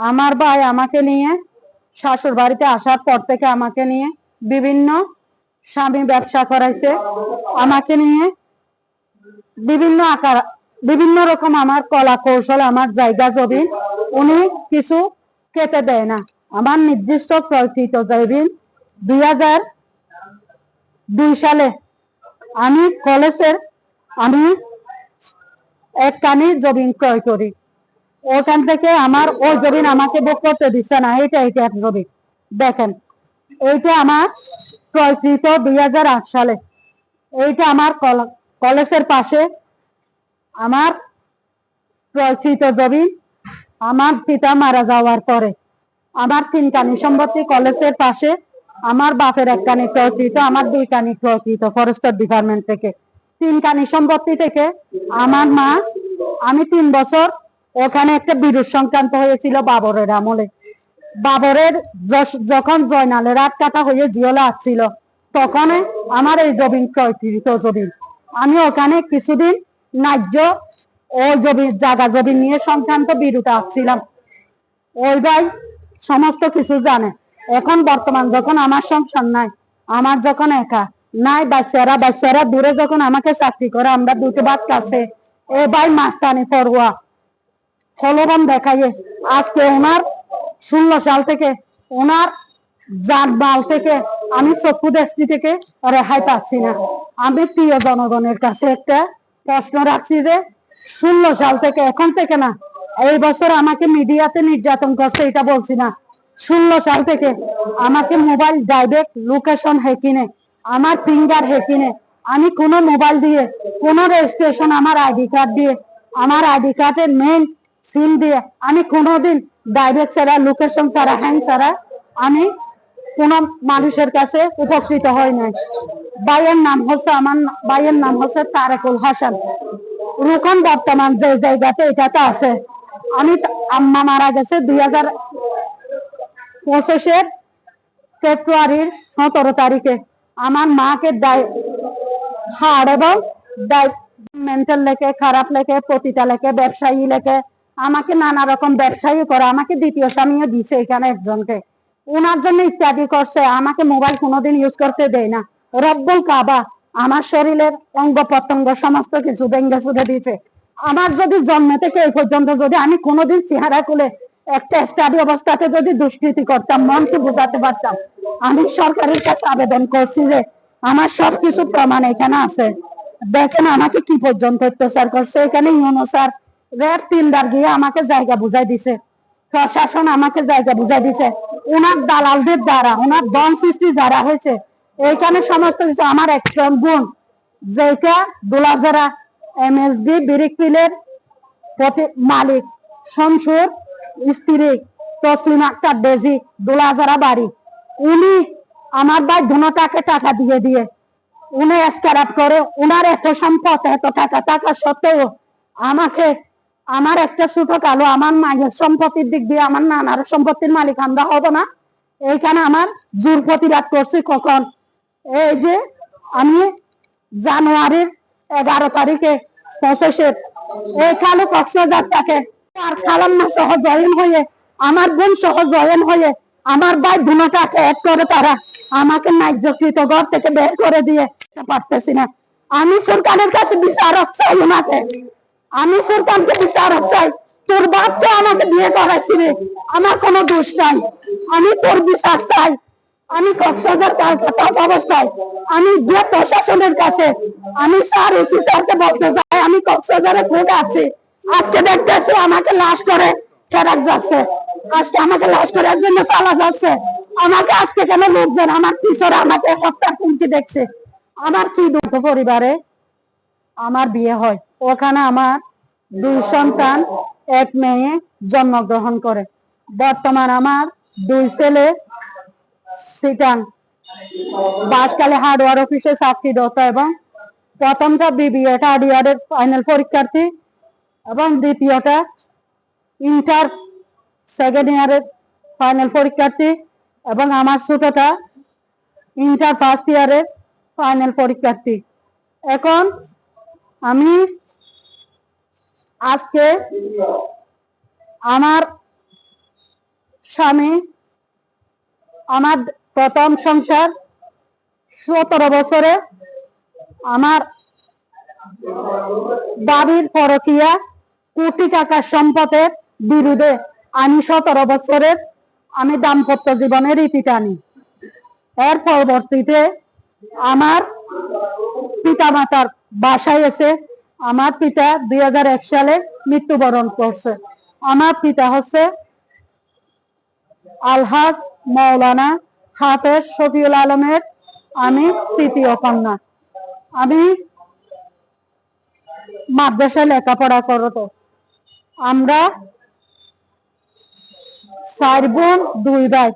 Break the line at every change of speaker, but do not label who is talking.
আমার ভাই আমাকে নিয়ে শাশুড় বাড়িতে আসার পর থেকে আমাকে নিয়ে বিভিন্ন স্বামী ব্যবসা করাইছে, আমাকে নিয়ে বিভিন্ন আকার বিভিন্ন রকম আমার কলা কৌশল, আমার জায়গা জমি উনি কিছু কেটে দেয় না। আমার নির্দিষ্ট প্রকৃত জমিন 2002 সালে আমি কলেজের একখানি জমিন ক্রয় করি। ওখান থেকে আমার ওই জমিন আমাকে ভোগ করতে দিচ্ছে না। এটা জমি দেখেন, এইটা আমার প্রকৃত 2008 সালে। এইটা আমার কলেজের পাশে আমার প্রকৃত জমি। আমার পিতা মারা যাওয়ার পরে আমার 3 কানি সম্পত্তি কলেজের পাশে, আমার বাপের 1 কানি প্রকৃত, আমার 2 কানি প্রকৃত ফরেস্টার ডিপার্টমেন্ট থেকে। 3 কানি সম্পত্তি থেকে আমার মা, আমি 3 বছর ওখানে একটা বিরোধ সংক্রান্ত হয়েছিল বাবরের আমলে। বাবরের যখন জয়নালের 8 কাটা হয়ে জিওলা আসছিল, তখন আমার এই জমিন প্রকৃত জমিন। আমি ওখানে কিছুদিন ন্যায্য ওই জমির জায়গা জমি নিয়ে সংক্রান্ত বিরোধ আসছিলাম। ওই ভাই সমস্ত কিছু জানে। এখন বর্তমান যখন আমার সংসার নাই, আমার যখন একা নাই, বাচ্চারা দূরে যখন আমাকে চাকরি করে, আমরা দুটো বাদ কাছে, এ ভাই মাস্তানি পড়ুয়া ফলবান দেখাইয়ে আজকে ওনার 16 সাল থেকে ওনার জানমাল থেকে আমি চক্ষু দৃষ্টি থেকে রেহাই পাচ্ছি না। আমি প্রিয় জনগণের কাছে একটা প্রশ্ন রাখছি যে 16 সাল থেকে, এখন থেকে না, এই বছর আমাকে মিডিয়াতে নির্যাতন করছে এটা বলছি না, 16 সাল থেকে আমাকে মোবাইল ডাইরেক্ট লোকেশন হ্যাকিনে, আমার ফিঙ্গার হ্যাকিনে, আমি কোনো মোবাইল দিয়ে, কোনো রেজিস্ট্রেশন, আমার আইডি কার্ড দিয়ে, আমার আইডি কার্ডের মেইন সিম দিয়ে আমি কোনোদিন ডাইরেক্ট ছাড়া, লোকেশন ছাড়া, হ্যাং ছাড়া আমি কোন মানুষের কাছে উপকৃত হয় নাই। ভাইয়ের নাম হচ্ছে তারেকুল হাসান রুকন। বর্তমান যে জায়গাতে এটাতে আছে, আমি আম্মা মারা গেছে 2025 ফেব্রুয়ারির 17 তারিখে। আমার মাকে হার্ট এবং মেন্টাল লেখে, খারাপ লেখে, পতিতা লেখে, ব্যবসায়ী লেখে, আমাকে নানা রকম ব্যবসায়ী করে, আমাকে দ্বিতীয় স্বামীও দিছে এখানে একজনকে, ওনার জন্য ইত্যাদি করছে। আমাকে মোবাইল কোনোদিন ইউজ করতে দেয় না। রব্বুল কাবা আমার শরীরের অঙ্গ প্রত্যঙ্গ সমস্ত কিছু ভেঙে চুরে দিয়েছে। আমার যদি জন্ম থেকে এই পর্যন্ত যদি আমি কোনোদিন চেহারা খুলে একটা স্টাডি অবস্থাতে যদি দুষ্কৃতি করতাম, মনকে বোঝাতে পারতাম, আমি সরকারের কাছে আবেদন করছি যে আমার সবকিছু প্রমাণ এখানে আছে। দেখেন আমাকে কি পর্যন্ত অত্যাচার করছে। এখানে ইউনো স্যার রেড টিন্ডার গিয়ে আমাকে জায়গা বুঝাই দিছে, প্রশাসন আমাকে জায়গা বুঝাই দিছে, ওনার দালালদের দ্বারা, ওনার ধন সৃষ্টি দ্বারা হয়েছে। এইখানে সমস্ত কিছু আমার একটা বোন, যেটা দোলাজারা MSB বিরিকপিলের মালিক শমসুর স্ত্রী তসলিম আক্তার ডেজি, দোলাজারা বাড়ি, উনি আমার ভাই ধনটাকে টাকা দিয়ে উনি স্ক্যারাপ করে, উনার এত সম্পদ, এত টাকা সত্ত্বেও আমাকে, আমার একটা ছোট কালো, আমার মায়ের সম্পত্তির দিক দিয়ে আমার নানার সম্পত্তির মালিক আমরা হব না। এইখানে আমার জোর প্রতিবাদ করছি কখন, এই যে আমি জানুয়ারির 11 তারিখে 25 এই কালো কক্সবাজার থেকে আর খালাম্মা সহ জয়েন হয়ে, আমার বোন সহ জয়েন হয়ে, আমার ভাই দুটাকে এক করে তারা আমাকে ন্যায্যকৃত ঘর থেকে বের করে দিয়ে পারতেছি না। আমি ফুরকানের কাছে বিচারক চাই, ওনাকে আমি ফুরকানকে বিচারক চাই। তোর বাপ তো আমাকে বিয়ে করাইছিল, আমার কোনো দোষ নাই, আমি তোর বিচার চাই। আমি কক্সবাজার অবস্থায় আমি গিয়ে প্রশাসনের কাছে আমি স্যার ওসি স্যারকে বলতে চাই আমি কক্সবাজারে কোর্টে আছি। আজকে দেখতেছি আমাকে লাশ করে ফেরত যাচ্ছে, আজকে আমাকে লাশ করার জন্য চালা যাচ্ছে। আমাকে আজকে কেন লোকজন আমার পিছনে আমাকে হত্যার হুমকি দেখছে। আমার কি দুঃখ, পরিবারে আমার বিয়ে হয়, ওখানে আমার 2 সন্তান 1 মেয়ে জন্মগ্রহণ করে। বর্তমান আমার 2 ছেলে সিটান বাসকালে হার্ডওয়্যার অফিসে চাকরিরত, এবং প্রথমটা BBA থার্ড ইয়ারের ফাইনাল পরীক্ষার্থী, এবং দ্বিতীয়টা ইন্টার সেকেন্ড ইয়ারের ফাইনাল পরীক্ষার্থী, এবং আমার ছোটটা ইন্টার ফার্স্ট ইয়ারের ফাইনাল পরীক্ষার্থী। এখন আমি আজকে আমার স্বামী, আমার প্রথম সংসার, 17 বছরে আমার দাবির পরকীয়া, কোটি টাকার সম্পদের বিরুদ্ধে আমি 17 বছরের আমি দাম্পত্য জীবনের রীতি টানি। এর পরবর্তীতে আমার পিতা মাতার বাসায় এসে আমার পিতা 2001 সালে মৃত্যুবরণ করছে। আমার পিতা হচ্ছে আলহাজ মাওলানা হাফেজ শফিউল আলমের আমি তৃতীয় কন্যা। আমি মাদ্রাসায় লেখাপড়া করতো। আমরা 4 বোন 2 ভাই।